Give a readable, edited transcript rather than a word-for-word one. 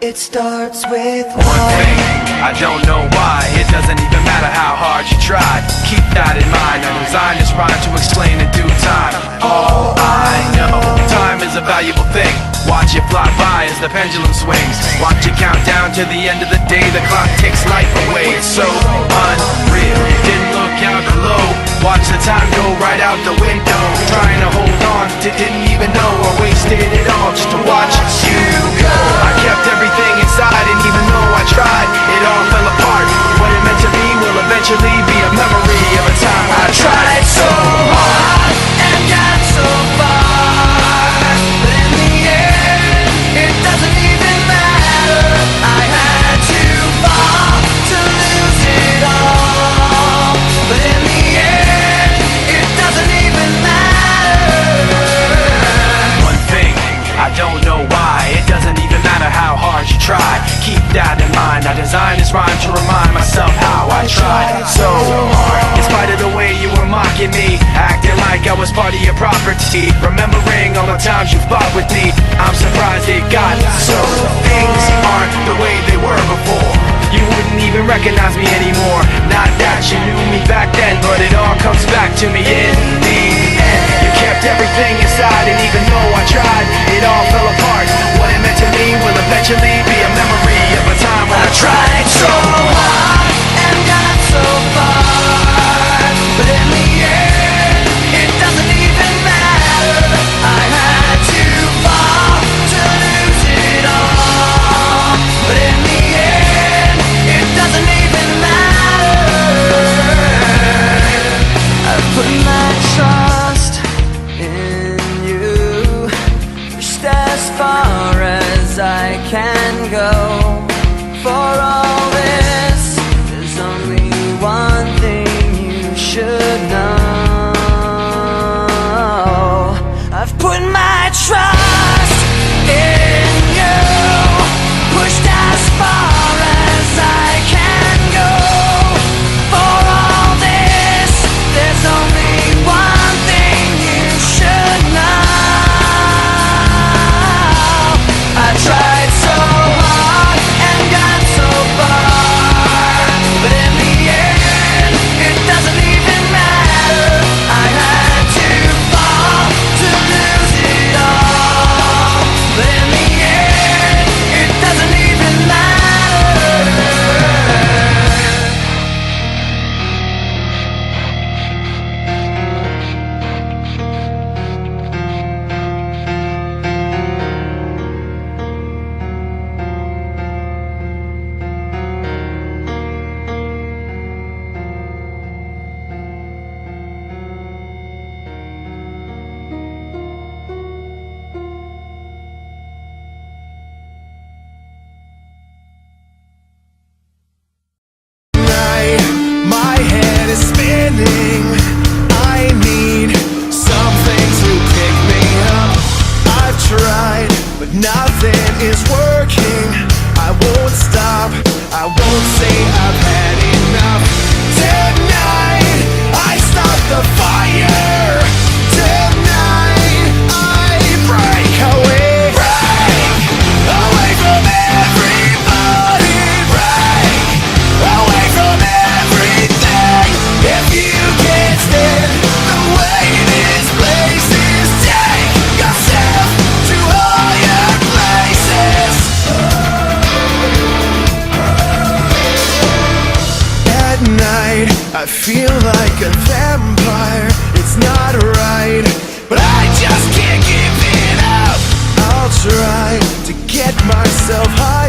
It starts with one thing, I don't know why. It doesn't even matter how hard you try. Keep that in mind, I designed this rhyme to explain in due time. All I know, time is a valuable thing. Watch it fly by as the pendulum swings. Watch it count down to the end of the day. The clock takes life away, it's so unreal. Didn't look out below, watch the time go right out the window. Trying to hold on to didn't even know I wasted it all just to watch you go. I kept everything inside, and even though I tried, it all fell apart. What it meant to me will eventually be a memory of a time I tried so hard and got so far, but in the end, it doesn't even matter. I had to fall to lose it all, but in the end, it doesn't even matter. One thing, I don't know why. It doesn't even matter how hard you try. Keep that in mind, I designed this rhyme to remind myself how I tried so hard. In spite of the way you were mocking me, acting like I was part of your property, remembering all the times you fought with me, I'm surprised it got so. Things aren't the way they were before. You wouldn't even recognize me anymore. Not that you knew me back then, but it all comes back to me in the end. You kept everything inside, and even though I tried, it all fell apart. What it meant to me will eventually be a memory of a time when I tried so hard and got so far, but in the end, it doesn't even matter. I had to fall to lose it all, but in the end, it doesn't even matter. I put my trust in you, pushed as far as I can go. For all this, there's only one thing you should know. I've put my trust in you, pushed as far as I can go. For all this, there's only one thing you should know. I tried so hard and got so far, but in the end, it doesn't even matter. I had to fall to lose it all, but in the end, it doesn't even matter. My head is spinning. I need something to pick me up. I've tried, but nothing is working. I won't stop, I won't say I've had enough. Tonight, I start the fire. Tonight, I break away. Break away from everybody. Break away from everything. If you can't stand the way this place is, take yourself to higher places. At night, I feel like a vampire. It's not right, but I just can't give it up. I'll try to get myself high.